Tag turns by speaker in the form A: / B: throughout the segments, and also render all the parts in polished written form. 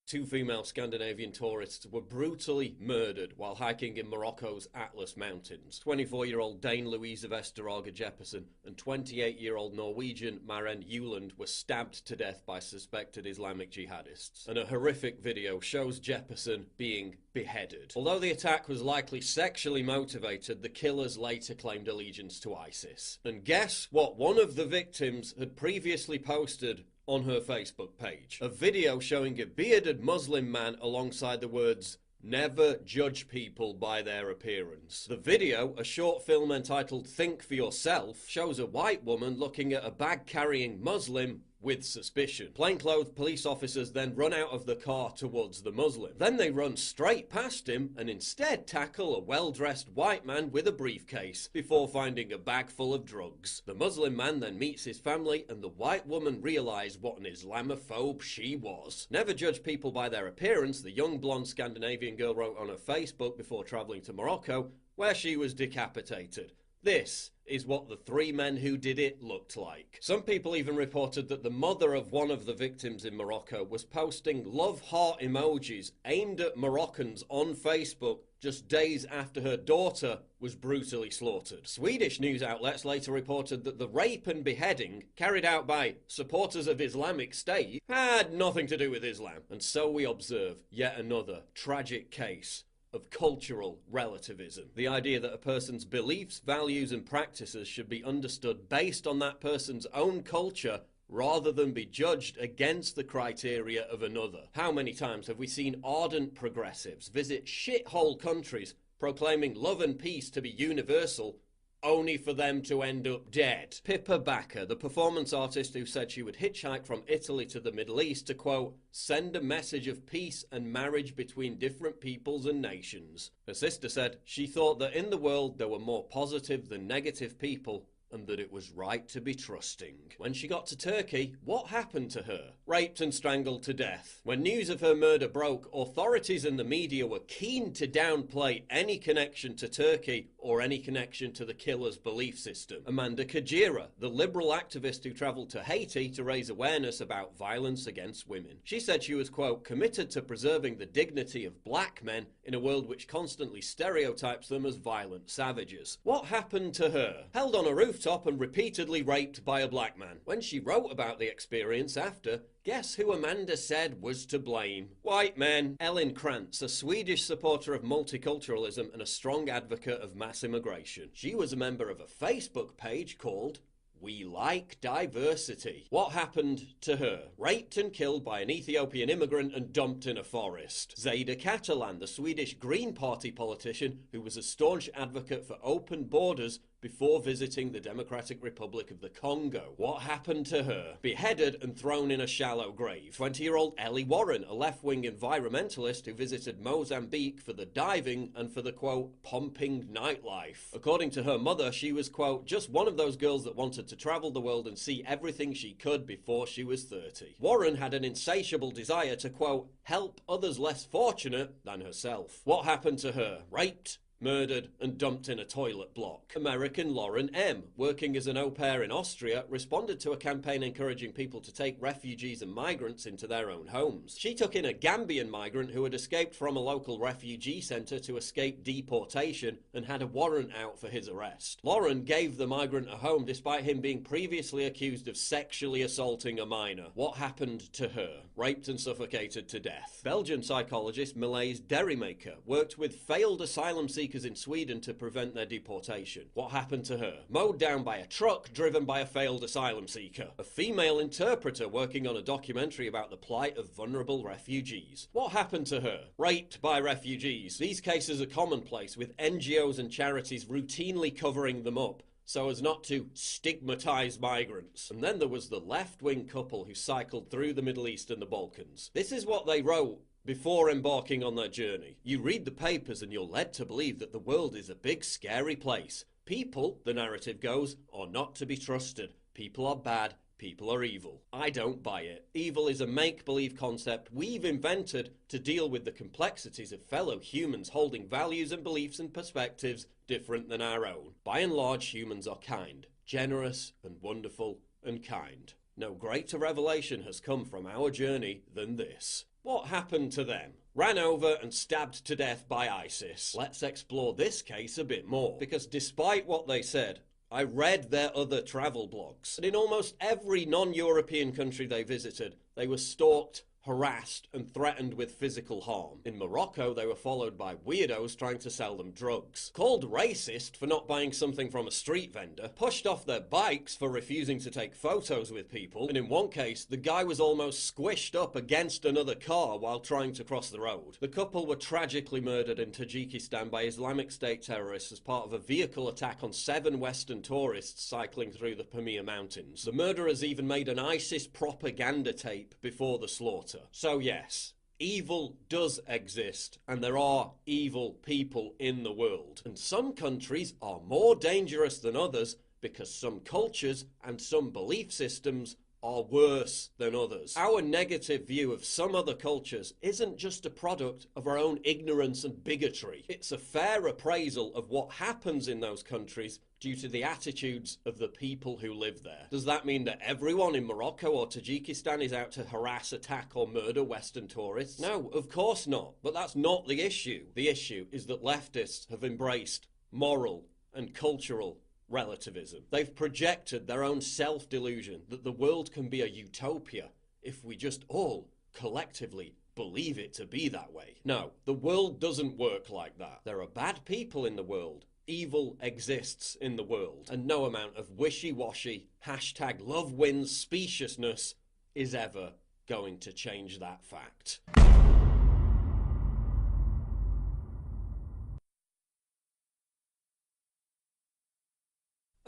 A: Two female Scandinavian tourists were brutally murdered while hiking in Morocco's Atlas Mountains. 24-year-old Dane Louise Vesterage Jeppesen and 28-year-old Norwegian Maren Juland were stabbed to death by suspected Islamic jihadists. And a horrific video shows Jeppesen being beheaded. Although the attack was likely sexually motivated, the killers later claimed allegiance to ISIS. And guess what one of the victims had previously posted on her Facebook page? A video showing a bearded Muslim man alongside the words, "Never judge people by their appearance." The video, a short film entitled Think for Yourself, shows a white woman looking at a bag-carrying Muslim with suspicion. Plainclothes police officers then run out of the car towards the Muslim. Then they run straight past him and instead tackle a well-dressed white man with a briefcase before finding a bag full of drugs. The Muslim man then meets his family and the white woman realised what an Islamophobe she was. Never judge people by their appearance, the young blonde Scandinavian girl wrote on her Facebook before travelling to Morocco, where she was decapitated. This is what the three men who did it looked like. Some people even reported that the mother of one of the victims in Morocco was posting love heart emojis aimed at Moroccans on Facebook just days after her daughter was brutally slaughtered. Swedish news outlets later reported that the rape and beheading carried out by supporters of Islamic State had nothing to do with Islam. And so we observe yet another tragic case of cultural relativism. The idea that a person's beliefs, values and practices should be understood based on that person's own culture rather than be judged against the criteria of another. How many times have we seen ardent progressives visit shithole countries proclaiming love and peace to be universal, only for them to end up dead? Pippa Backer, the performance artist who said she would hitchhike from Italy to the Middle East to, quote, send a message of peace and marriage between different peoples and nations. Her sister said she thought that in the world there were more positive than negative people and that it was right to be trusting. When she got to Turkey, what happened to her? Raped and strangled to death. When news of her murder broke, authorities and the media were keen to downplay any connection to Turkey or any connection to the killer's belief system. Amanda Kajira, the liberal activist who travelled to Haiti to raise awareness about violence against women. She said she was, quote, committed to preserving the dignity of black men in a world which constantly stereotypes them as violent savages. What happened to her? Held on a rooftop and repeatedly raped by a black man. When she wrote about the experience after, guess who Amanda said was to blame? White men. Ellen Krantz, a Swedish supporter of multiculturalism and a strong advocate of mass immigration. She was a member of a Facebook page called We Like Diversity. What happened to her? Raped and killed by an Ethiopian immigrant and dumped in a forest. Zeda Catalan, the Swedish Green Party politician who was a staunch advocate for open borders before visiting the Democratic Republic of the Congo. What happened to her? Beheaded and thrown in a shallow grave. 20-year-old Ellie Warren, a left-wing environmentalist who visited Mozambique for the diving and for the, quote, pumping nightlife. According to her mother, she was, quote, just one of those girls that wanted to travel the world and see everything she could before she was 30. Warren had an insatiable desire to, quote, help others less fortunate than herself. What happened to her? Raped, murdered and dumped in a toilet block. American Lauren M., working as an au pair in Austria, responded to a campaign encouraging people to take refugees and migrants into their own homes. She took in a Gambian migrant who had escaped from a local refugee centre to escape deportation and had a warrant out for his arrest. Lauren gave the migrant a home despite him being previously accused of sexually assaulting a minor. What happened to her? Raped and suffocated to death. Belgian psychologist Malaise Derrymaker worked with failed asylum seekers in Sweden to prevent their deportation. What happened to her? Mowed down by a truck driven by a failed asylum seeker. A female interpreter working on a documentary about the plight of vulnerable refugees. What happened to her? Raped by refugees. These cases are commonplace, with NGOs and charities routinely covering them up so as not to stigmatise migrants. And then there was the left-wing couple who cycled through the Middle East and the Balkans. This is what they wrote before embarking on their journey. You read the papers and you're led to believe that the world is a big scary place. People, the narrative goes, are not to be trusted. People are bad. People are evil. I don't buy it. Evil is a make-believe concept we've invented to deal with the complexities of fellow humans holding values and beliefs and perspectives different than our own. By and large, humans are kind, generous and wonderful and kind. No greater revelation has come from our journey than this. What happened to them? Ran over and stabbed to death by ISIS. Let's explore this case a bit more, because despite what they said, I read their other travel blogs, and in almost every non-European country they visited, they were stalked, harassed and threatened with physical harm. In Morocco, they were followed by weirdos trying to sell them drugs. Called racist for not buying something from a street vendor, pushed off their bikes for refusing to take photos with people, and in one case, the guy was almost squished up against another car while trying to cross the road. The couple were tragically murdered in Tajikistan by Islamic State terrorists as part of a vehicle attack on 7 Western tourists cycling through the Pamir Mountains. The murderers even made an ISIS propaganda tape before the slaughter. So yes, evil does exist, and there are evil people in the world. And some countries are more dangerous than others because some cultures and some belief systems are worse than others. Our negative view of some other cultures isn't just a product of our own ignorance and bigotry. It's a fair appraisal of what happens in those countries due to the attitudes of the people who live there. Does that mean that everyone in Morocco or Tajikistan is out to harass, attack or murder Western tourists? No, of course not. But that's not the issue. The issue is that leftists have embraced moral and cultural relativism. They've projected their own self-delusion that the world can be a utopia if we just all collectively believe it to be that way. No, the world doesn't work like that. There are bad people in the world. Evil exists in the world, and no amount of wishy-washy hashtag love wins speciousness is ever going to change that fact.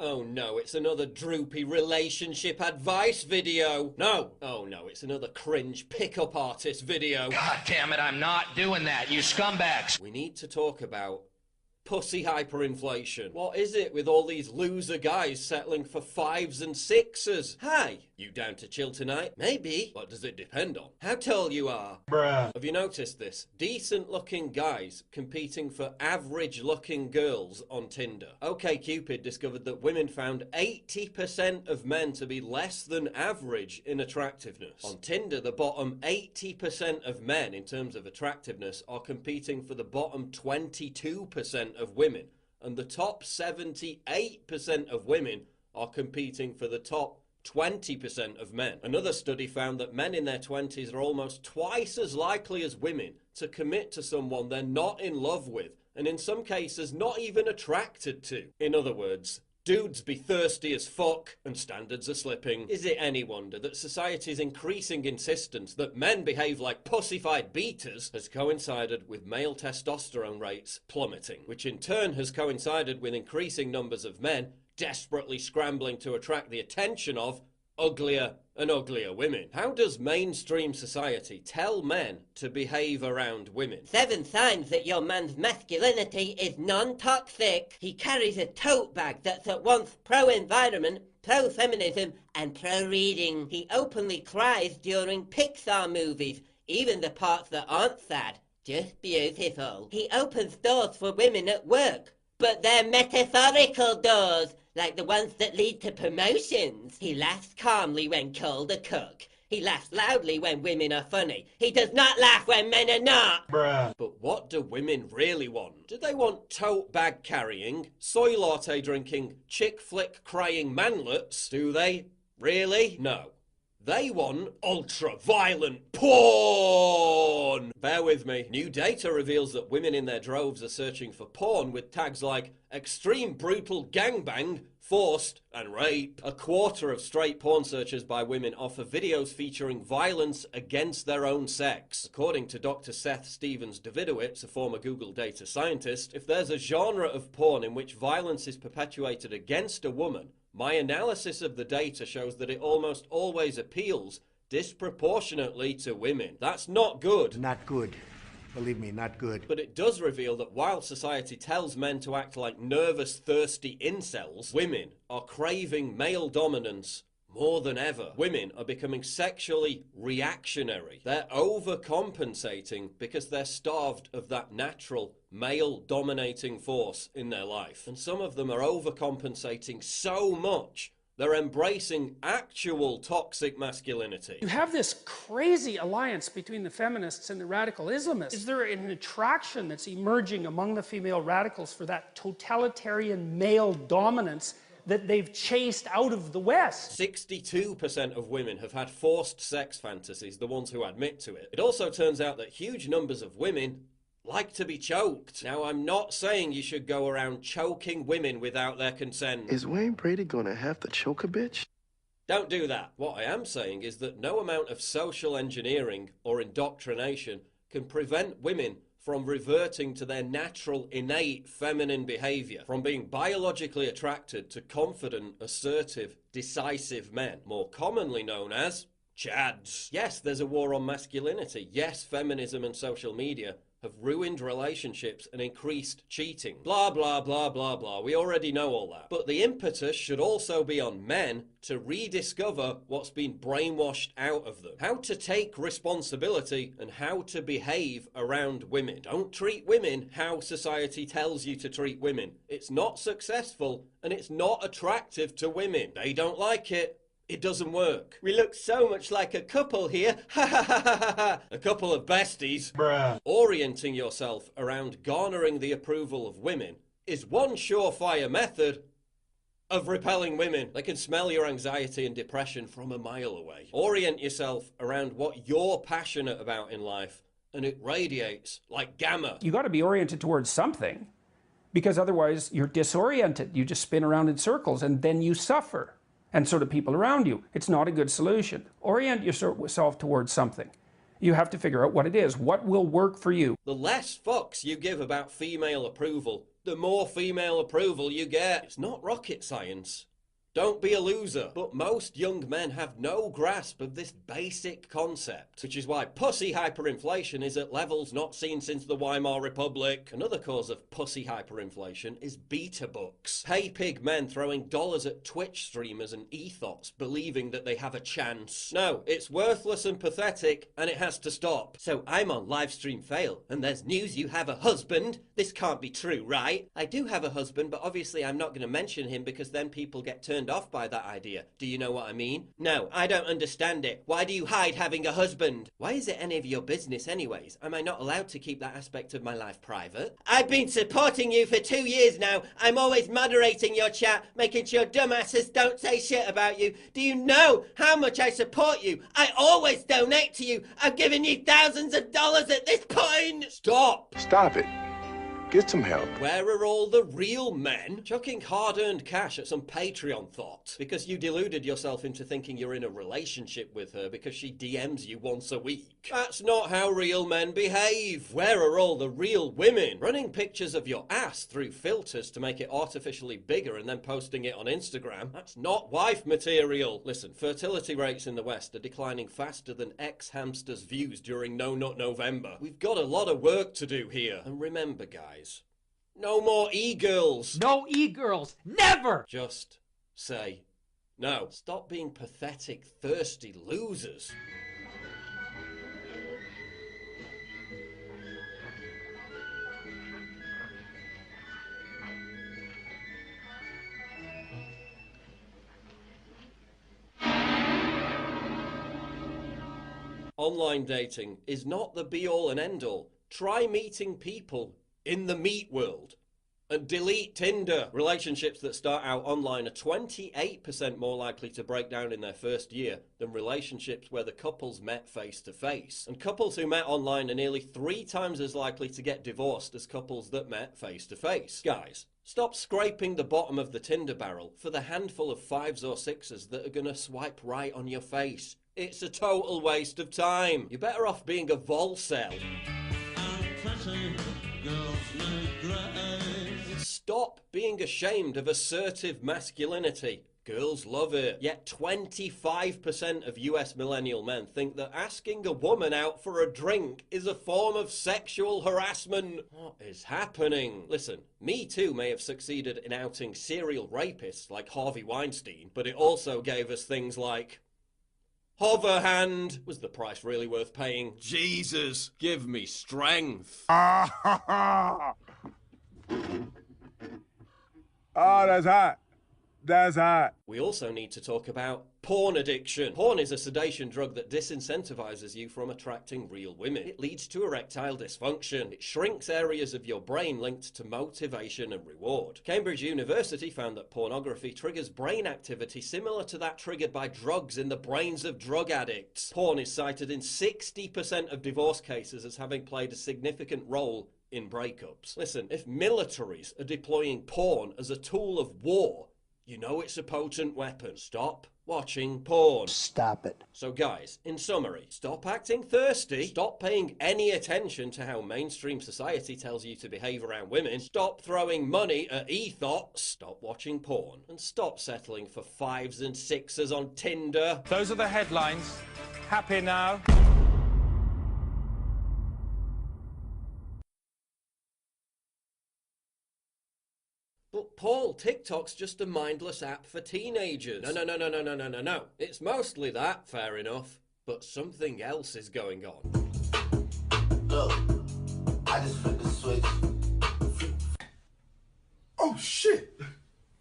A: Oh no, it's another droopy relationship advice video. No! Oh no, it's another cringe pickup artist video.
B: God damn it, I'm not doing that, you scumbags!
A: We need to talk about pussy hyperinflation. What is it with all these loser guys settling for 5s and 6s? Hi, you down to chill tonight? Maybe. What does it depend on? How tall you are? Bruh. Have you noticed this? Decent looking guys competing for average looking girls on Tinder. OkCupid discovered that women found 80% of men to be less than average in attractiveness. On Tinder, the bottom 80% of men in terms of attractiveness are competing for the bottom 22% of women, and the top 78% of women are competing for the top 20% of men. Another study found that men in their 20s are almost twice as likely as women to commit to someone they're not in love with, and in some cases not even attracted to. In other words, dudes be thirsty as fuck and standards are slipping. Is it any wonder that society's increasing insistence that men behave like pussified beaters has coincided with male testosterone rates plummeting, which in turn has coincided with increasing numbers of men desperately scrambling to attract the attention of uglier and uglier women. How does mainstream society tell men to behave around women?
C: 7 signs that your man's masculinity is non-toxic. He carries a tote bag that's at once pro-environment, pro-feminism and pro-reading. He openly cries during Pixar movies, even the parts that aren't sad. Just beautiful. He opens doors for women at work, but they're metaphorical doors, like the ones that lead to promotions. He laughs calmly when called a cook. He laughs loudly when women are funny. He does not laugh when men are not.
A: Bruh. But what do women really want? Do they want tote bag carrying, soy latte drinking, chick flick crying manlets? Do they? Really? No. They want ultra-violent porn! Bear with me. New data reveals that women in their droves are searching for porn with tags like extreme brutal gangbang, forced, and rape. A quarter of straight porn searches by women offer videos featuring violence against their own sex. According to Dr. Seth Stevens-Davidowitz, a former Google data scientist, if there's a genre of porn in which violence is perpetuated against a woman, my analysis of the data shows that it almost always appeals disproportionately to women. That's not good.
D: Not good. Believe me, not good.
A: But it does reveal that while society tells men to act like nervous, thirsty incels, women are craving male dominance more than ever. Women are becoming sexually reactionary. They're overcompensating because they're starved of that natural male-dominating force in their life. And some of them are overcompensating so much They're embracing actual toxic masculinity.
E: You have this crazy alliance between the feminists and the radical Islamists. Is there an attraction that's emerging among the female radicals for that totalitarian male dominance that they've chased out of the West?
A: 62% of women have had forced sex fantasies, the ones who admit to it. It also turns out that huge numbers of women like to be choked. Now, I'm not saying you should go around choking women without their consent.
F: Is Wayne Brady gonna have to choke a bitch?
A: Don't do that. What I am saying is that no amount of social engineering or indoctrination can prevent women from reverting to their natural, innate feminine behavior, from being biologically attracted to confident, assertive, decisive men, more commonly known as chads. Yes, there's a war on masculinity. Yes, feminism and social media have ruined relationships and increased cheating. Blah, blah, blah, blah, blah. We already know all that. But the impetus should also be on men to rediscover what's been brainwashed out of them. How to take responsibility and how to behave around women. Don't treat women how society tells you to treat women. It's not successful and it's not attractive to women. They don't like it. It doesn't work. We look so much like a couple here. Ha ha ha ha ha. A couple of besties.
G: Bruh.
A: Orienting yourself around garnering the approval of women is one surefire method of repelling women. They can smell your anxiety and depression from a mile away. Orient yourself around what you're passionate about in life, and it radiates like gamma.
E: You got to be oriented towards something, because otherwise you're disoriented. You just spin around in circles and then you suffer. And so do people around you. It's not a good solution. Orient yourself towards something. You have to figure out what it is. What will work for you?
A: The less fucks you give about female approval, the more female approval you get. It's not rocket science. Don't be a loser. But most young men have no grasp of this basic concept, which is why pussy hyperinflation is at levels not seen since the Weimar Republic. Another cause of pussy hyperinflation is beta books. Pay pig men throwing dollars at Twitch streamers and ethos, believing that they have a chance. No, it's worthless and pathetic, and it has to stop. So I'm on livestream fail, and there's news you have a husband? This can't be true, right? I do have a husband, but obviously I'm not going to mention him because then people get turned off by that idea. Do you know what I mean? No, I don't understand it. Why do you hide having a husband? Why is it any of your business anyways? Am I not allowed to keep that aspect of my life private? I've been supporting you for 2 years now. I'm always moderating your chat, making sure dumbasses don't say shit about you. Do you know how much I support you? I always donate to you. I've given you thousands of dollars at this point. Stop.
F: Stop it. Get some help.
A: Where are all the real men chucking hard-earned cash at some Patreon thought? Because you deluded yourself into thinking you're in a relationship with her because she DMs you once a week. That's not how real men behave. Where are all the real women? Running pictures of your ass through filters to make it artificially bigger and then posting it on Instagram? That's not wife material. Listen, fertility rates in the West are declining faster than ex-hamsters' views during No Nut November. We've got a lot of work to do here. And remember, guys, no more e-girls.
G: No e-girls. Never!
A: Just say no. Stop being pathetic, thirsty losers. Online dating is not the be-all and end-all. Try meeting people in the meat world. And delete Tinder. Relationships that start out online are 28% more likely to break down in their first year than relationships where the couples met face to face. And couples who met online are nearly 3 times as likely to get divorced as couples that met face to face. Guys, stop scraping the bottom of the Tinder barrel for the handful of 5s or 6s that are gonna swipe right on your face. It's a total waste of time. You're better off being a volcel. Stop being ashamed of assertive masculinity. Girls love it. Yet 25% of US millennial men think that asking a woman out for a drink is a form of sexual harassment. What is happening? Listen, Me Too may have succeeded in outing serial rapists like Harvey Weinstein, but it also gave us things like hover hand. Was the price really worth paying? Jesus, give me strength.
H: Oh, that's hot. That's hot.
A: We also need to talk about porn addiction. Porn is a sedation drug that disincentivizes you from attracting real women. It leads to erectile dysfunction. It shrinks areas of your brain linked to motivation and reward. Cambridge University found that pornography triggers brain activity similar to that triggered by drugs in the brains of drug addicts. Porn is cited in 60% of divorce cases as having played a significant role in breakups. Listen, if militaries are deploying porn as a tool of war, you know it's a potent weapon. Stop watching porn.
D: Stop it.
A: So guys, in summary, stop acting thirsty, stop paying any attention to how mainstream society tells you to behave around women, stop throwing money at ethos, stop watching porn, and stop settling for 5s and 6s on Tinder.
H: Those are the headlines. Happy now?
A: But Paul, TikTok's just a mindless app for teenagers. No. It's mostly that, fair enough. But something else is going on.
I: Look, I just flipped the switch.
J: Oh shit!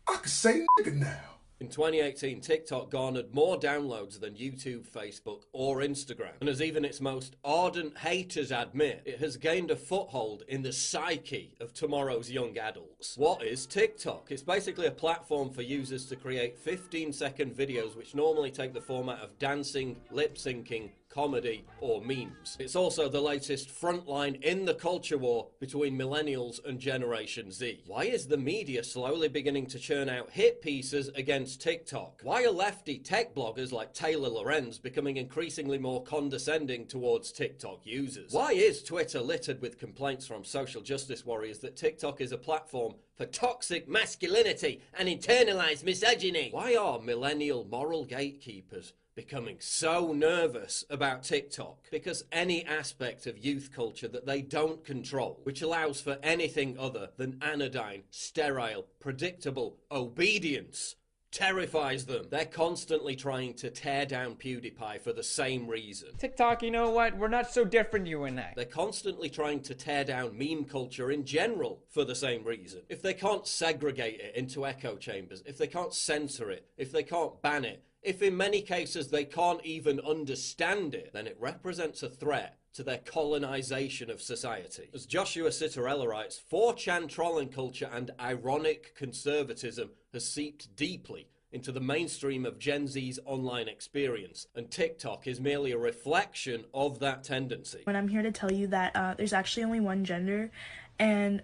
J: I can say nigga now.
A: In 2018, TikTok garnered more downloads than YouTube, Facebook, or Instagram. And as even its most ardent haters admit, it has gained a foothold in the psyche of tomorrow's young adults. What is TikTok? It's basically a platform for users to create 15-second videos which normally take the format of dancing, lip-syncing, comedy, or memes. It's also the latest frontline in the culture war between millennials and Generation Z. Why is the media slowly beginning to churn out hit pieces against TikTok? Why are lefty tech bloggers like Taylor Lorenz becoming increasingly more condescending towards TikTok users? Why is Twitter littered with complaints from social justice warriors that TikTok is a platform for toxic masculinity and internalized misogyny? Why are millennial moral gatekeepers becoming so nervous about TikTok? Because any aspect of youth culture that they don't control, which allows for anything other than anodyne, sterile, predictable obedience, terrifies them. They're constantly trying to tear down PewDiePie for the same reason.
G: TikTok, you know what? We're not so different, you and I.
A: They're constantly trying to tear down meme culture in general for the same reason. If they can't segregate it into echo chambers, if they can't censor it, if they can't ban it, if in many cases they can't even understand it, then it represents a threat to their colonization of society. As Joshua Citarella writes, 4chan trolling culture and ironic conservatism has seeped deeply into the mainstream of Gen Z's online experience, and TikTok is merely a reflection of that tendency.
K: When I'm here to tell you that there's actually only one gender, and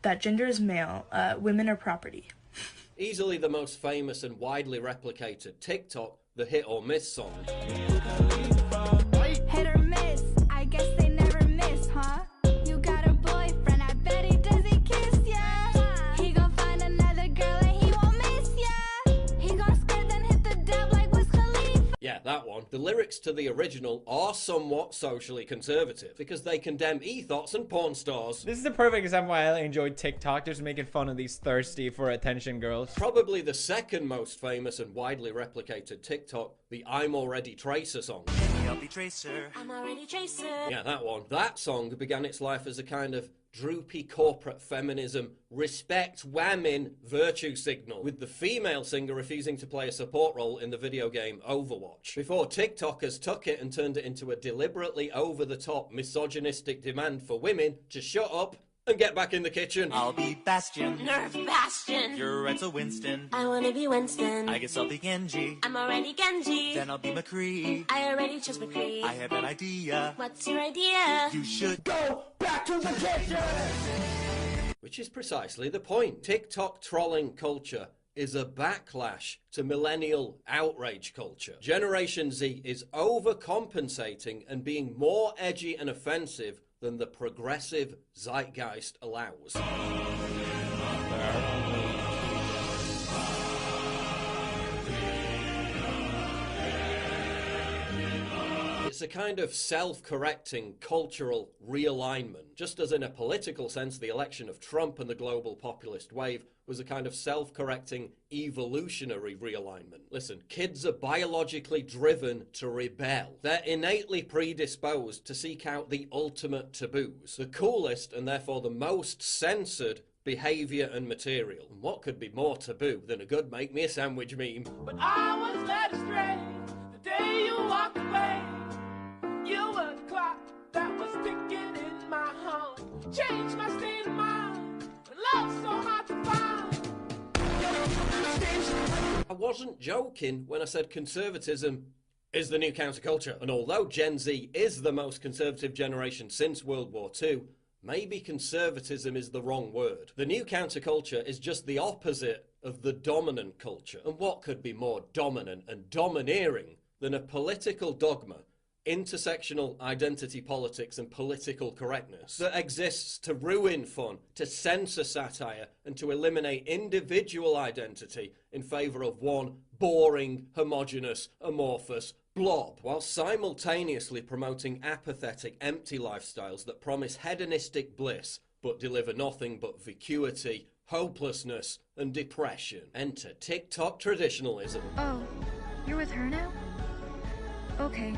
K: that gender is male. Women are property.
A: Easily the most famous and widely replicated TikTok, the Hit or Miss song.
L: Hit or miss, I guess they never miss, huh? You got a boyfriend, I bet he doesn't kiss ya. He gon' find another girl and he won't miss ya. He gon' skirt then hit the dab like Wiz Khalifa.
A: Yeah, that one. The lyrics to the original are somewhat socially conservative because they condemn ethos and porn stars.
G: This is the perfect example why I enjoyed TikTok, just making fun of these thirsty for attention girls.
A: Probably the second most famous and widely replicated TikTok, the I'm Already Tracer song.
L: I'm already Tracer.
A: Yeah, that one. That song began its life as a kind of droopy corporate feminism, respect women virtue signal, with the female singer refusing to play a support role in the video game Overwatch. Before TikTokers took it and turned it into a deliberately over-the-top misogynistic demand for women to shut up and get back in the kitchen.
M: I'll be Bastion.
L: Nerf Bastion.
M: You're Rental Winston.
L: I wanna be Winston.
M: I guess I'll be Genji.
L: I'm already Genji.
M: Then I'll be McCree.
L: I already chose McCree.
M: I have an idea.
L: What's your idea?
M: You should
J: Go back to the kitchen!
A: Which is precisely the point. TikTok trolling culture is a backlash to millennial outrage culture. Generation Z is overcompensating and being more edgy and offensive than the progressive zeitgeist allows. It's a kind of self-correcting cultural realignment. Just as in a political sense, the election of Trump and the global populist wave was a kind of self-correcting evolutionary realignment. Listen, kids are biologically driven to rebel. They're innately predisposed to seek out the ultimate taboos. The coolest and therefore the most censored behaviour and material. And what could be more taboo than a good make me a sandwich meme?
N: But I was led astray the day you walked away. You were the clock that was ticking in my home. Changed my state of mind. Love's so hard to find.
A: I wasn't joking when I said conservatism is the new counterculture. And although Gen Z is the most conservative generation since World War II, maybe conservatism is the wrong word. The new counterculture is just the opposite of the dominant culture. And what could be more dominant and domineering than a political dogma, intersectional identity politics and political correctness that exists to ruin fun, to censor satire, and to eliminate individual identity in favour of one boring, homogenous, amorphous blob, while simultaneously promoting apathetic, empty lifestyles that promise hedonistic bliss but deliver nothing but vacuity, hopelessness, and depression. Enter TikTok traditionalism.
O: Oh, you're with her now? Okay.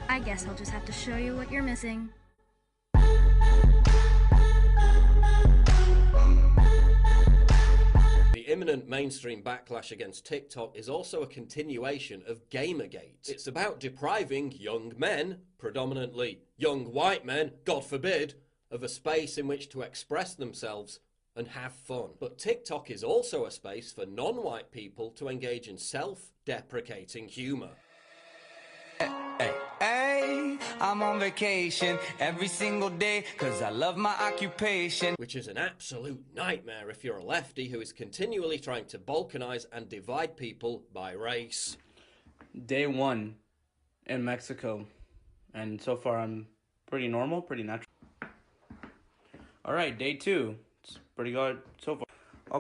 O: I guess I'll just have to show you what you're missing.
A: The imminent mainstream backlash against TikTok is also a continuation of Gamergate. It's about depriving young men, predominantly young white men, God forbid, of a space in which to express themselves and have fun. But TikTok is also a space for non-white people to engage in self-deprecating humour.
P: Hey, I'm on vacation every single day because I love my occupation.
A: Which is an absolute nightmare if you're a lefty who is continually trying to balkanize and divide people by race.
Q: Day 1 in Mexico, and so far I'm pretty normal, pretty natural. Alright, day 2. It's pretty good so far.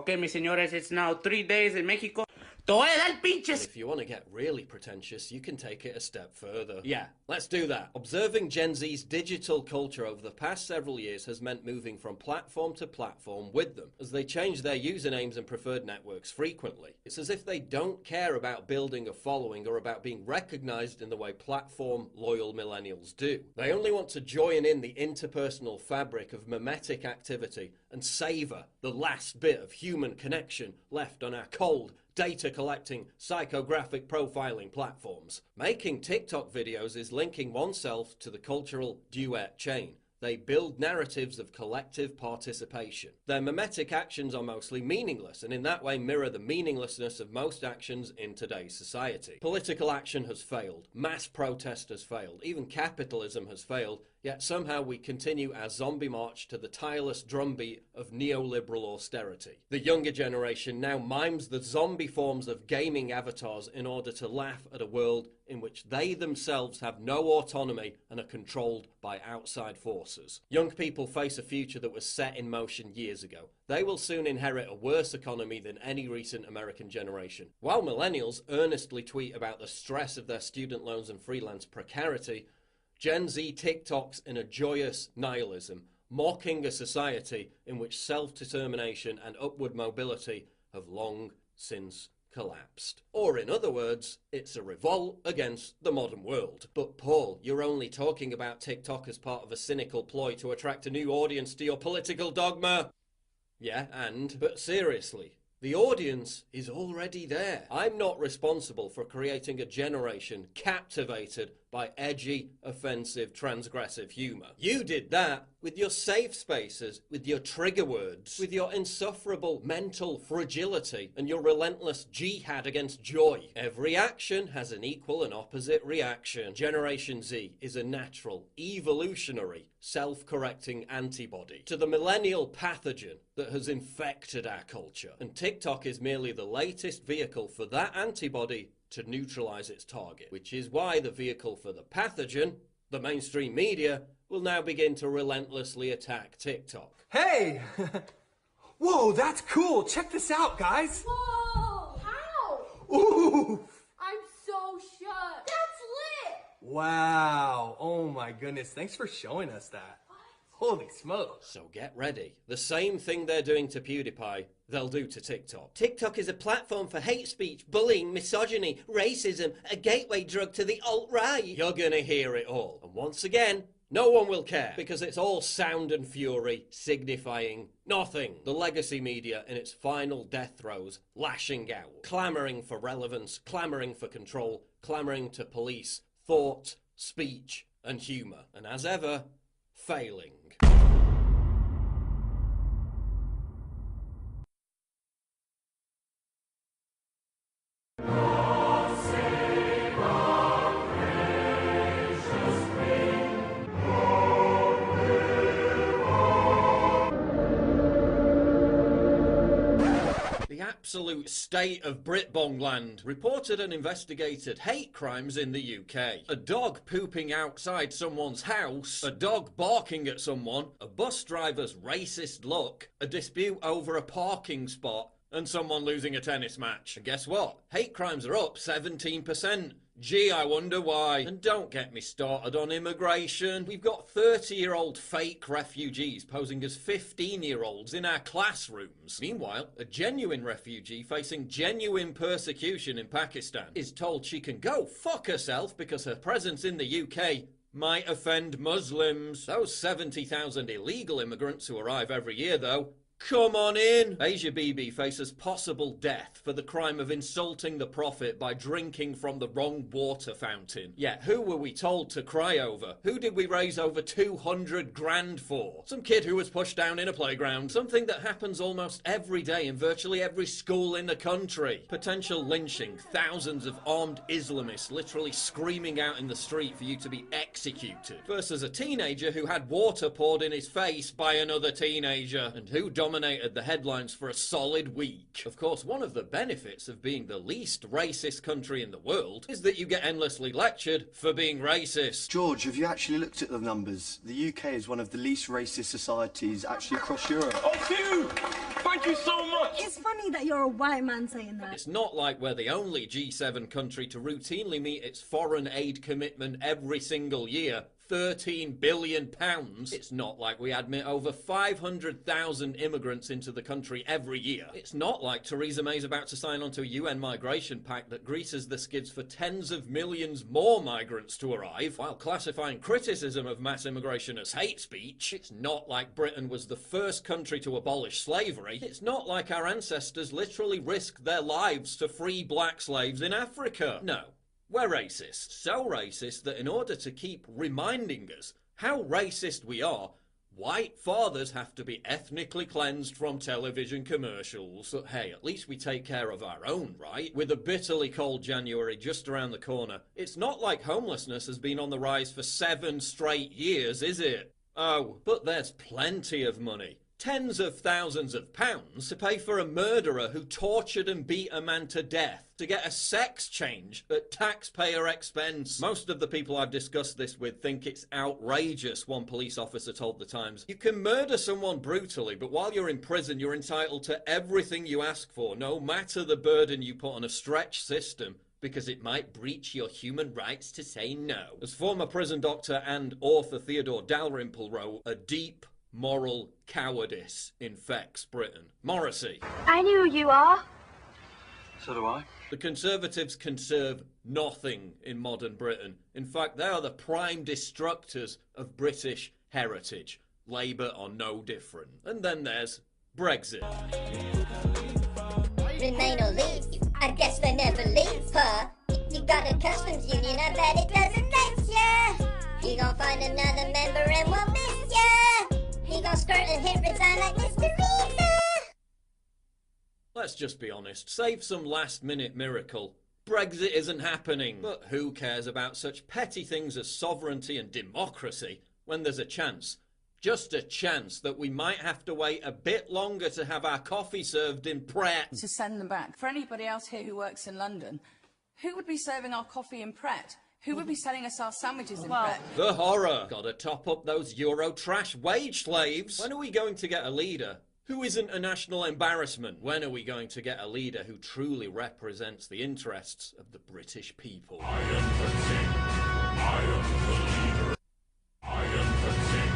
Q: Okay, mis señores, it's now 3 days in Mexico.
A: If you want to get really pretentious, you can take it a step further. Yeah, let's do that. Observing Gen Z's digital culture over the past several years has meant moving from platform to platform with them, as they change their usernames and preferred networks frequently. It's as if they don't care about building a following or about being recognized in the way platform-loyal millennials do. They only want to join in the interpersonal fabric of mimetic activity and savor the last bit of human connection left on our cold, data-collecting, psychographic profiling platforms. Making TikTok videos is linking oneself to the cultural duet chain. They build narratives of collective participation. Their mimetic actions are mostly meaningless, and in that way mirror the meaninglessness of most actions in today's society. Political action has failed, mass protest has failed, even capitalism has failed, yet somehow we continue our zombie march to the tireless drumbeat of neoliberal austerity. The younger generation now mimes the zombie forms of gaming avatars in order to laugh at a world in which they themselves have no autonomy and are controlled by outside forces. Young people face a future that was set in motion years ago. They will soon inherit a worse economy than any recent American generation. While millennials earnestly tweet about the stress of their student loans and freelance precarity, Gen Z TikToks in a joyous nihilism, mocking a society in which self-determination and upward mobility have long since collapsed. Or in other words, it's a revolt against the modern world. But Paul, you're only talking about TikTok as part of a cynical ploy to attract a new audience to your political dogma. Yeah, but seriously, the audience is already there. I'm not responsible for creating a generation captivated by edgy, offensive, transgressive humour. You did that with your safe spaces, with your trigger words, with your insufferable mental fragility, and your relentless jihad against joy. Every action has an equal and opposite reaction. Generation Z is a natural, evolutionary, self-correcting antibody to the millennial pathogen that has infected our culture. And TikTok is merely the latest vehicle for that antibody to neutralize its target, which is why the vehicle for the pathogen, the mainstream media, will now begin to relentlessly attack TikTok.
R: Hey! Whoa, that's cool! Check this out, guys!
L: Whoa! How?
R: Ooh!
L: I'm so shook. That's lit!
R: Wow! Oh my goodness, thanks for showing us that. Holy smokes.
A: So get ready. The same thing they're doing to PewDiePie, they'll do to TikTok.
C: TikTok is a platform for hate speech, bullying, misogyny, racism, a gateway drug to the alt-right.
A: You're gonna hear it all. And once again, No one will care, because it's all sound and fury, signifying nothing. The legacy media in its final death throes, lashing out, clamouring for relevance, clamouring for control, clamouring to police thought, speech and humour, and as ever, failing. The absolute state of Britbongland reported and investigated hate crimes in the UK. A dog pooping outside someone's house, a dog barking at someone, a bus driver's racist look, a dispute over a parking spot, and someone losing a tennis match. And guess what? Hate crimes are up 17%. Gee, I wonder why. And don't get me started on immigration. We've got 30-year-old fake refugees posing as 15-year-olds in our classrooms. Meanwhile, a genuine refugee facing genuine persecution in Pakistan is told she can go fuck herself because her presence in the UK might offend Muslims. Those 70,000 illegal immigrants who arrive every year, though, come on in! Asia Bibi faces possible death for the crime of insulting the Prophet by drinking from the wrong water fountain. Yet who were we told to cry over? Who did we raise over 200 grand for? Some kid who was pushed down in a playground. Something that happens almost every day in virtually every school in the country. Potential lynching, thousands of armed Islamists literally screaming out in the street for you to be executed. Versus a teenager who had water poured in his face by another teenager. And who dominated the headlines for a solid week. Of course, one of the benefits of being the least racist country in the world is that you get endlessly lectured for being racist.
S: George, have you actually looked at the numbers? The UK is one of the least racist societies actually across Europe.
N: Oh, Sue! Thank you so much!
T: It's funny that you're a white man saying that.
A: It's not like we're the only G7 country to routinely meet its foreign aid commitment every single year. £13 billion. It's not like we admit over 500,000 immigrants into the country every year. It's not like Theresa May's about to sign onto a UN migration pact that greases the skids for tens of millions more migrants to arrive, while classifying criticism of mass immigration as hate speech. It's not like Britain was the first country to abolish slavery. It's not like our ancestors literally risked their lives to free black slaves in Africa. No. We're racist. So racist that in order to keep reminding us how racist we are, white fathers have to be ethnically cleansed from television commercials. But hey, at least we take care of our own, right? With a bitterly cold January just around the corner, it's not like homelessness has been on the rise for 7 straight years, is it? Oh, but there's plenty of money. Tens of thousands of pounds to pay for a murderer who tortured and beat a man to death to get a sex change at taxpayer expense. Most of the people I've discussed this with think it's outrageous, one police officer told The Times. You can murder someone brutally, but while you're in prison, you're entitled to everything you ask for, no matter the burden you put on a stretched system, because it might breach your human rights to say no. As former prison doctor and author Theodore Dalrymple wrote, a deep moral cowardice infects Britain. Morrissey.
T: I knew who you are.
S: So do I.
A: The Conservatives conserve nothing in modern Britain. In fact, they are the prime destructors of British heritage. Labour are no different. And then there's Brexit.
U: Remain or leave. I guess they never leave her. You got a customs union, I bet it doesn't let ya. You gon' find another member and we'll miss ya. He gon' skirt and hit resign like Mr. Rita.
A: Let's just be honest, save some last-minute miracle. Brexit isn't happening. But who cares about such petty things as sovereignty and democracy when there's a chance, just a chance, that we might have to wait a bit longer to have our coffee served in Pret?
V: To send them back. For anybody else here who works in London, who would be serving our coffee in Pret? Who would be selling us our sandwiches in Pret?
A: The horror! Gotta top up those Euro trash wage slaves! When are we going to get a leader who isn't a national embarrassment? When are we going to get a leader who truly represents the interests of the British people?
W: I am the king. I am the leader. I am the king.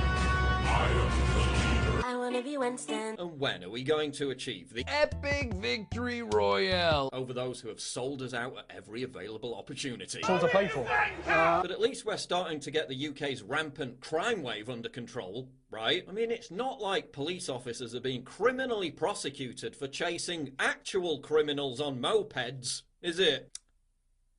W: I am the leader.
U: I wanna
B: interview Winston.
A: And when are we going to achieve the
E: epic victory royale
A: over those who have sold us out at every available opportunity?
E: It's all to play for.
A: But at least we're starting to get the UK's rampant crime wave under control, right? I mean, it's not like police officers are being criminally prosecuted for chasing actual criminals on mopeds, is it?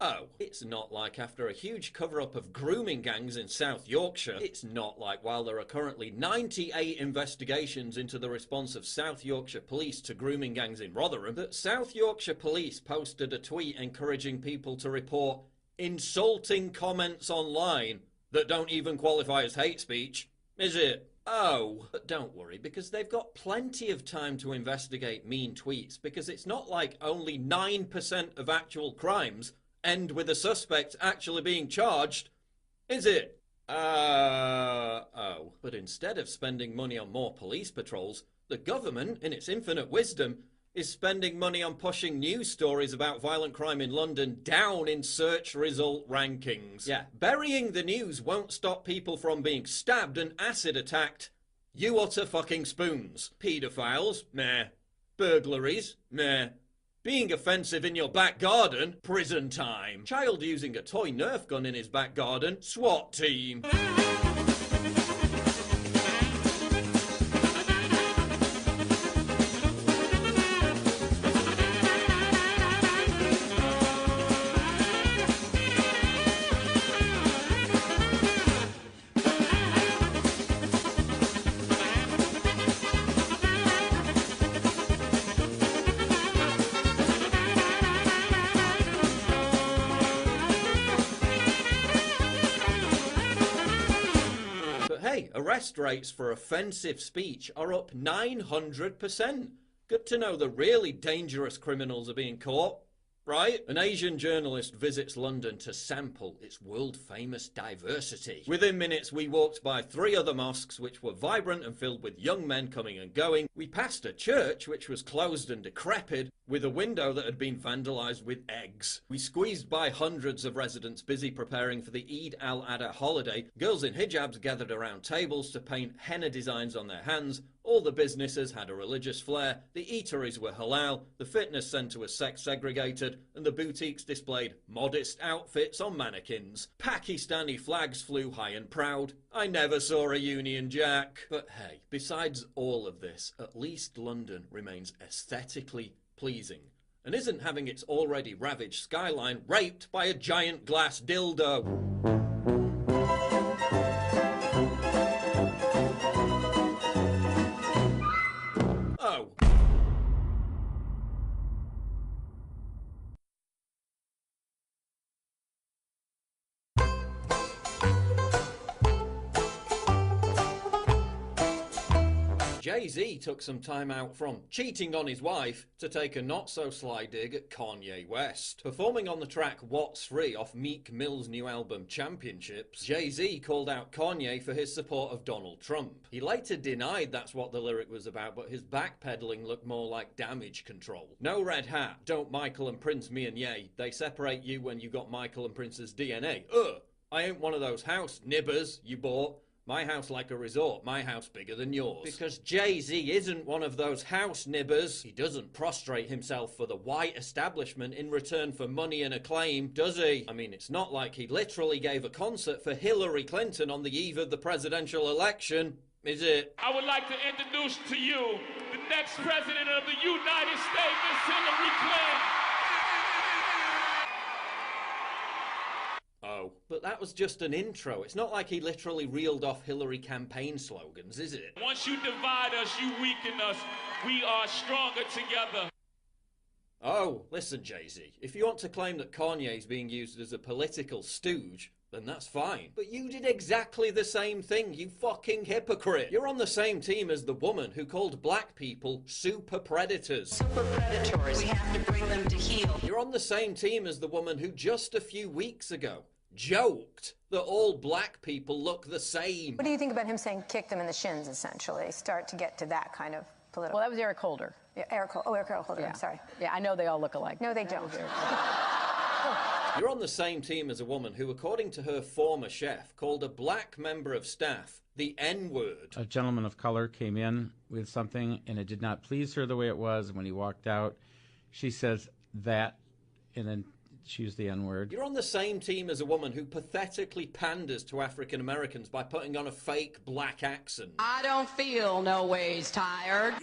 A: Oh, it's not like after a huge cover-up of grooming gangs in South Yorkshire, it's not like while there are currently 98 investigations into the response of South Yorkshire police to grooming gangs in Rotherham, that South Yorkshire police posted a tweet encouraging people to report insulting comments online that don't even qualify as hate speech, is it? Oh, but don't worry, because they've got plenty of time to investigate mean tweets, because it's not like only 9% of actual crimes end with a suspect actually being charged, is it? Oh. But instead of spending money on more police patrols, the government, in its infinite wisdom, is spending money on pushing news stories about violent crime in London down in search result rankings. Yeah, burying the news won't stop people from being stabbed and acid attacked. You utter fucking spoons. Paedophiles? Meh. Burglaries? Meh. Being offensive in your back garden? Prison time. Child using a toy Nerf gun in his back garden? SWAT team. Arrest rates for offensive speech are up 900%. Good to know the really dangerous criminals are being caught, right? An Asian journalist visits London to sample its world-famous diversity. Within minutes, we walked by 3 other mosques which were vibrant and filled with young men coming and going. We passed a church which was closed and decrepit, with a window that had been vandalised with eggs. We squeezed by hundreds of residents busy preparing for the Eid al-Adha holiday. Girls in hijabs gathered around tables to paint henna designs on their hands. All the businesses had a religious flair, the eateries were halal, the fitness centre was sex segregated, and the boutiques displayed modest outfits on mannequins. Pakistani flags flew high and proud. I never saw a Union Jack. But hey, besides all of this, at least London remains aesthetically pleasing, and isn't having its already ravaged skyline raped by a giant glass dildo. Oh. Jay-Z took some time out from cheating on his wife to take a not-so-sly dig at Kanye West. Performing on the track What's Free off Meek Mill's new album Championships, Jay-Z called out Kanye for his support of Donald Trump. He later denied that's what the lyric was about, but his backpedaling looked more like damage control. No red hat, don't Michael and Prince me and yay, they separate you when you got Michael and Prince's DNA. I ain't one of those house nibbers you bought. My house like a resort, my house bigger than yours. Because Jay-Z isn't one of those house nibbers. He doesn't prostrate himself for the white establishment in return for money and acclaim, does he? I mean, it's not like he literally gave a concert for Hillary Clinton on the eve of the presidential election, is it?
N: I would like to introduce to you the next president of the United States, Miss Hillary Clinton.
A: Oh, but that was just an intro. It's not like he literally reeled off Hillary campaign slogans, is it?
N: Once you divide us, you weaken us. We are stronger together.
A: Oh, listen, Jay-Z. If you want to claim that Kanye's being used as a political stooge, then that's fine. But you did exactly the same thing, you fucking hypocrite. You're on the same team as the woman who called black people super predators.
F: Super predators. We have to bring them to heel.
A: You're on the same team as the woman who just a few weeks ago joked that all black people look the same.
X: What do you think about him saying kick them in the shins, essentially? Start to get to that kind of political...
F: Well, that was Eric Holder.
X: Yeah, Eric Holder,
F: yeah.
X: I'm sorry.
F: Yeah, I know they all look alike.
X: No, they don't.
A: You're on the same team as a woman who, according to her former chef, called a black member of staff the N-word.
B: A gentleman of color came in with something, and it did not please her the way it was. When he walked out, she says that, and then she used the N-word.
A: You're on the same team as a woman who pathetically panders to African Americans by putting on a fake black accent.
F: I don't feel no ways tired.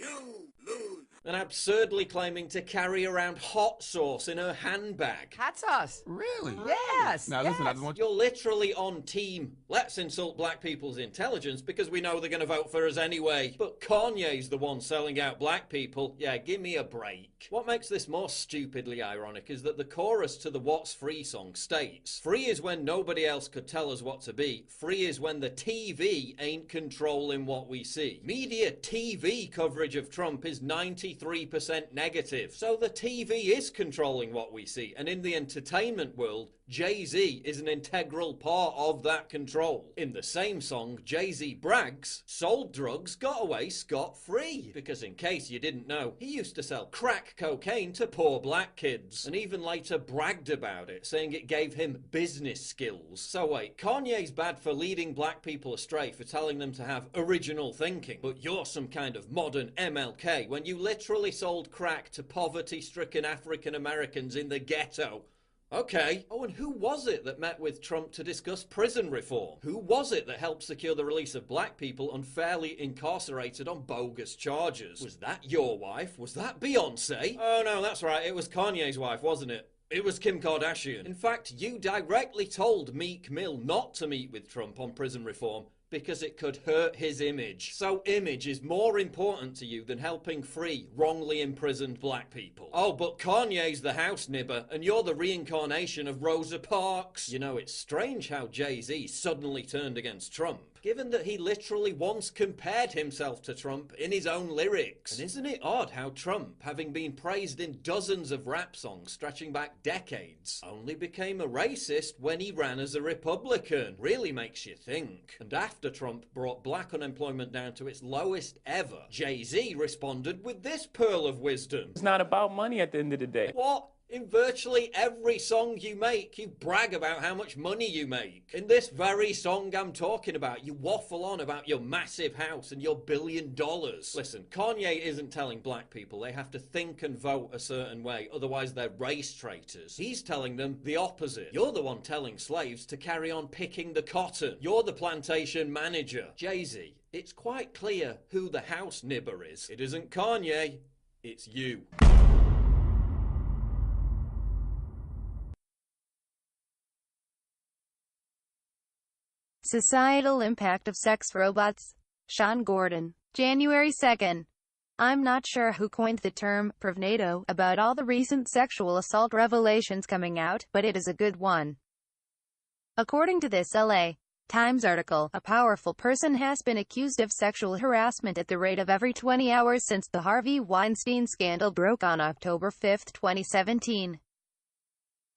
A: And absurdly claiming to carry around hot sauce in her handbag.
F: That's us.
D: Really?
F: Yes.
D: Now listen, I just want
A: You're literally on team. Let's insult black people's intelligence because we know they're going to vote for us anyway. But Kanye's the one selling out black people. Yeah, give me a break. What makes this more stupidly ironic is that the chorus to the What's Free song states, "Free is when nobody else could tell us what to be. Free is when the TV ain't controlling what we see." Media TV coverage of Trump is 93% negative. So the TV is controlling what we see. And in the entertainment world, Jay-Z is an integral part of that control. In the same song, Jay-Z brags, sold drugs, got away scot-free. Because in case you didn't know, he used to sell crack cocaine to poor black kids. And even later bragged about it, saying it gave him business skills. So wait, Kanye's bad for leading black people astray, for telling them to have original thinking. But you're some kind of modern MLK when you literally sold crack to poverty-stricken African Americans in the ghetto. Okay. Oh, and who was it that met with Trump to discuss prison reform? Who was it that helped secure the release of black people unfairly incarcerated on bogus charges? Was that your wife? Was that Beyonce? Oh no, that's right, it was Kanye's wife, wasn't it? It was Kim Kardashian. In fact, you directly told Meek Mill not to meet with Trump on prison reform because it could hurt his image. So image is more important to you than helping free wrongly imprisoned black people. Oh, but Kanye's the house nibber and you're the reincarnation of Rosa Parks. You know, it's strange how Jay-Z suddenly turned against Trump, given that he literally once compared himself to Trump in his own lyrics. And isn't it odd how Trump, having been praised in dozens of rap songs stretching back decades, only became a racist when he ran as a Republican? Really makes you think. And after Trump brought black unemployment down to its lowest ever, Jay-Z responded with this pearl of wisdom.
H: It's not about money at the end of the day.
A: What? In virtually every song you make, you brag about how much money you make. In this very song I'm talking about, you waffle on about your massive house and your $1 billion. Listen, Kanye isn't telling black people they have to think and vote a certain way, otherwise they're race traitors. He's telling them the opposite. You're the one telling slaves to carry on picking the cotton. You're the plantation manager. Jay-Z, it's quite clear who the house nibber is. It isn't Kanye, it's you.
I: Societal Impact of Sex Robots. Sean Gordon. January 2nd. I'm not sure who coined the term "Provnado" about all the recent sexual assault revelations coming out, but it is a good one. According to this LA Times article, a powerful person has been accused of sexual harassment at the rate of every 20 hours since the Harvey Weinstein scandal broke on October 5, 2017.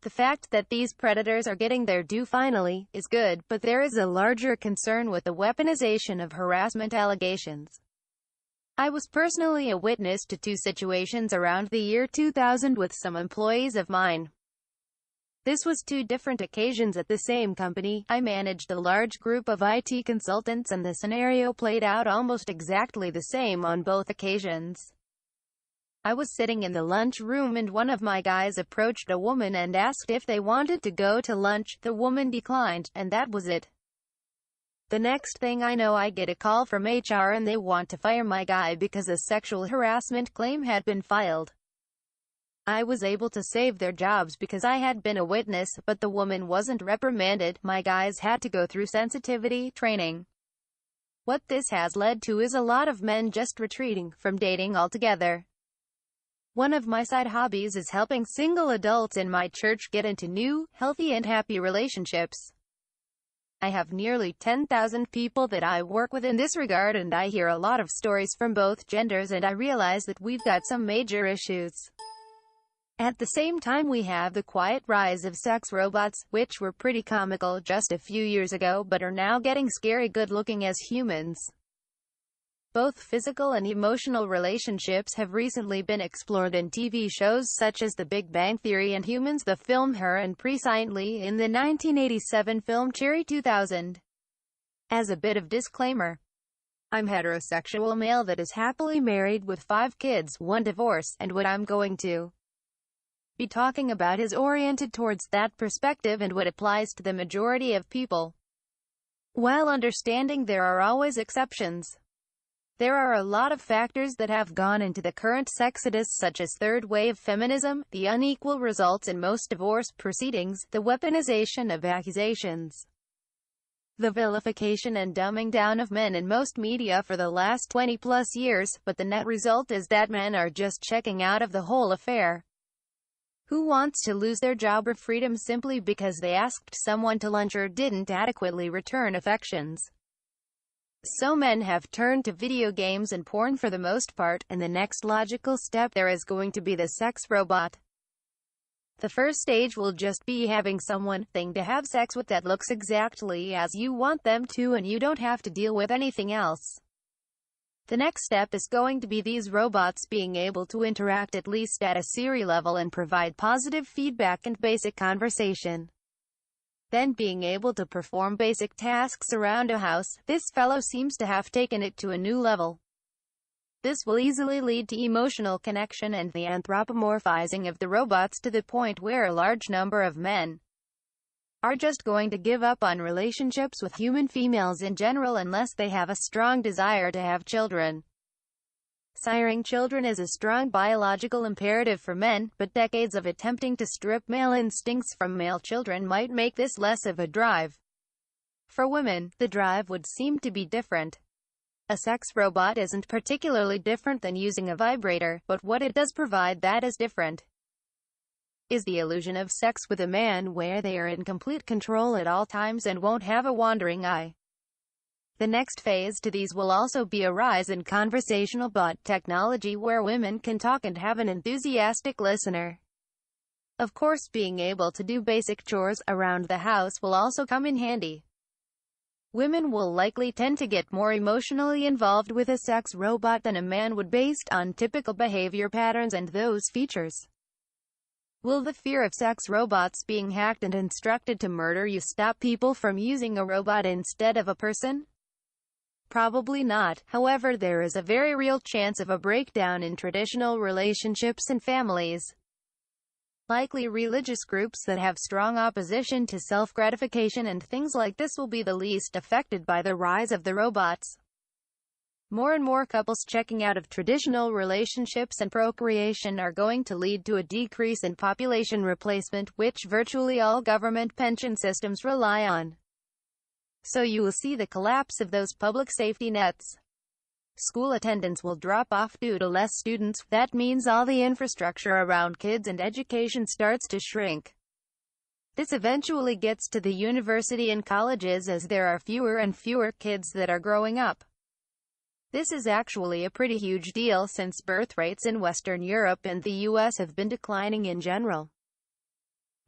I: The fact that these predators are getting their due finally is good, but there is a larger concern with the weaponization of harassment allegations. I was personally a witness to two situations around the year 2000 with some employees of mine. This was two different occasions at the same company. I managed a large group of IT consultants and the scenario played out almost exactly the same on both occasions. I was sitting in the lunch room and one of my guys approached a woman and asked if they wanted to go to lunch. The woman declined, and that was it. The next thing I know, I get a call from HR and they want to fire my guy because a sexual harassment claim had been filed. I was able to save their jobs because I had been a witness, but the woman wasn't reprimanded. My guys had to go through sensitivity training. What this has led to is a lot of men just retreating from dating altogether. One of my side hobbies is helping single adults in my church get into new, healthy and happy relationships. I have nearly 10,000 people that I work with in this regard, and I hear a lot of stories from both genders, and I realize that we've got some major issues. At the same time, we have the quiet rise of sex robots, which were pretty comical just a few years ago but are now getting scary good looking as humans. Both physical and emotional relationships have recently been explored in TV shows such as The Big Bang Theory and Humans, the film Her, and presciently in the 1987 film Cherry 2000. As a bit of disclaimer, I'm heterosexual male that is happily married with 5 kids, 1 divorce, and what I'm going to be talking about is oriented towards that perspective and what applies to the majority of people. While understanding there are always exceptions, there are a lot of factors that have gone into the current sexodus, such as third-wave feminism, the unequal results in most divorce proceedings, the weaponization of accusations, the vilification and dumbing down of men in most media for the last 20-plus years, but the net result is that men are just checking out of the whole affair. Who wants to lose their job or freedom simply because they asked someone to lunch or didn't adequately return affections? So men have turned to video games and porn for the most part, and the next logical step there is going to be the sex robot. The first stage will just be having thing to have sex with that looks exactly as you want them to, and you don't have to deal with anything else. The next step is going to be these robots being able to interact at least at a Siri level and provide positive feedback and basic conversation. Then being able to perform basic tasks around a house. This fellow seems to have taken it to a new level. This will easily lead to emotional connection and the anthropomorphizing of the robots to the point where a large number of men are just going to give up on relationships with human females in general unless they have a strong desire to have children. Siring children is a strong biological imperative for men, but decades of attempting to strip male instincts from male children might make this less of a drive. For women, the drive would seem to be different. A sex robot isn't particularly different than using a vibrator, but what it does provide that is different is the illusion of sex with a man where they are in complete control at all times and won't have a wandering eye. The next phase to these will also be a rise in conversational bot technology where women can talk and have an enthusiastic listener. Of course, being able to do basic chores around the house will also come in handy. Women will likely tend to get more emotionally involved with a sex robot than a man would based on typical behavior patterns and those features. Will the fear of sex robots being hacked and instructed to murder you stop people from using a robot instead of a person? Probably not. However, there is a very real chance of a breakdown in traditional relationships and families. Likely religious groups that have strong opposition to self-gratification and things like this will be the least affected by the rise of the robots. More and more couples checking out of traditional relationships and procreation are going to lead to a decrease in population replacement, which virtually all government pension systems rely on. So you will see the collapse of those public safety nets. School attendance will drop off due to less students. That means all the infrastructure around kids and education starts to shrink. This eventually gets to the university and colleges as there are fewer and fewer kids that are growing up. This is actually a pretty huge deal since birth rates in Western Europe and the US have been declining in general.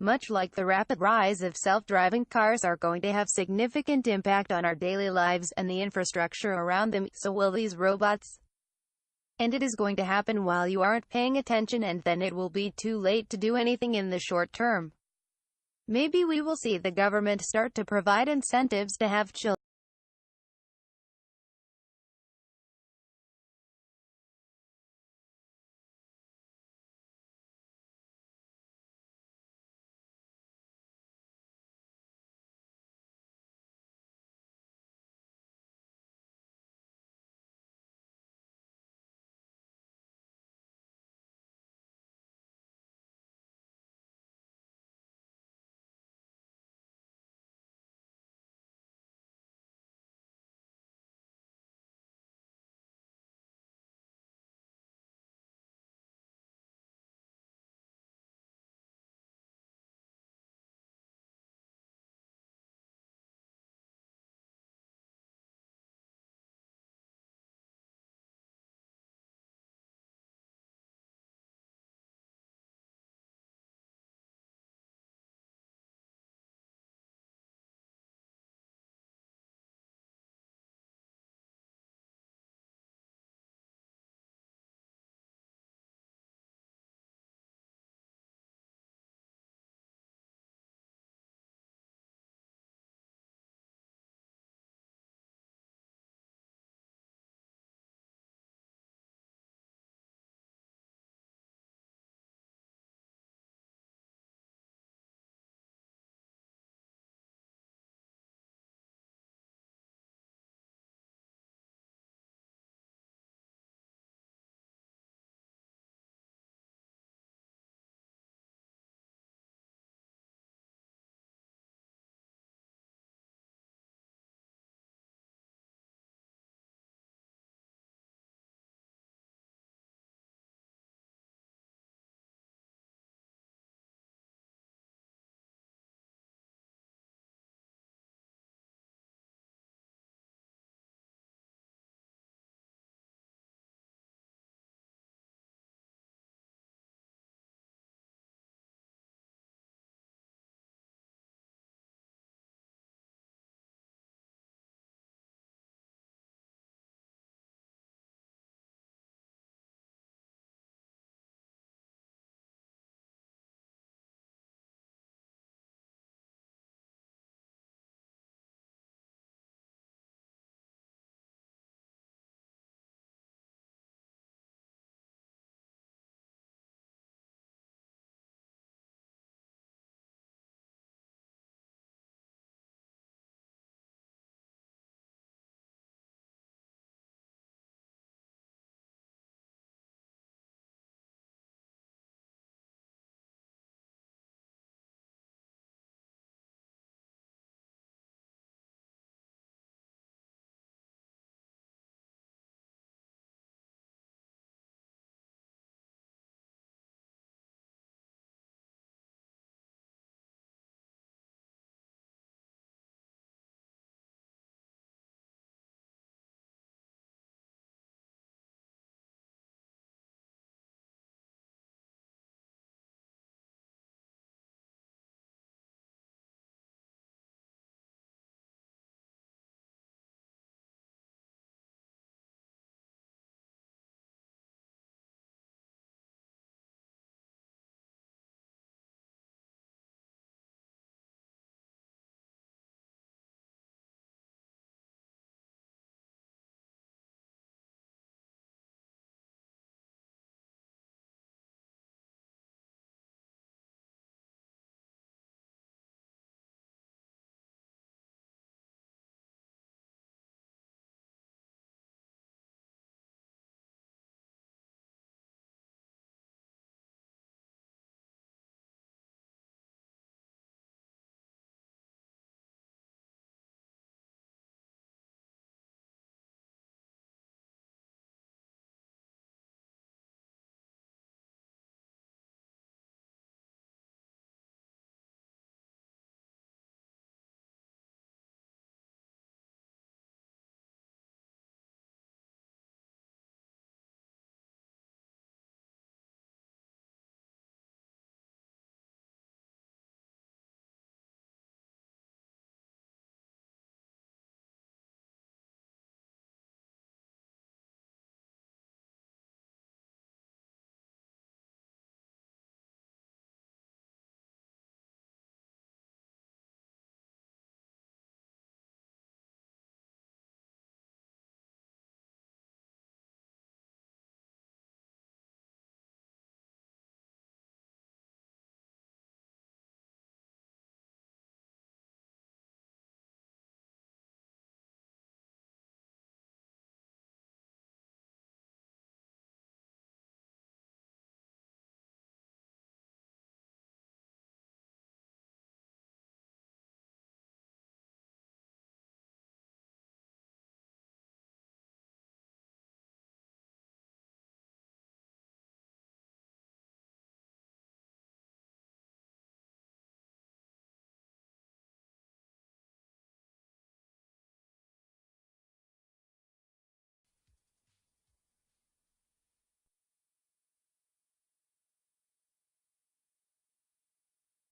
I: Much like the rapid rise of self-driving cars are going to have significant impact on our daily lives and the infrastructure around them, so will these robots. And it is going to happen while you aren't paying attention, and then it will be too late to do anything in the short term. Maybe we will see the government start to provide incentives to have children.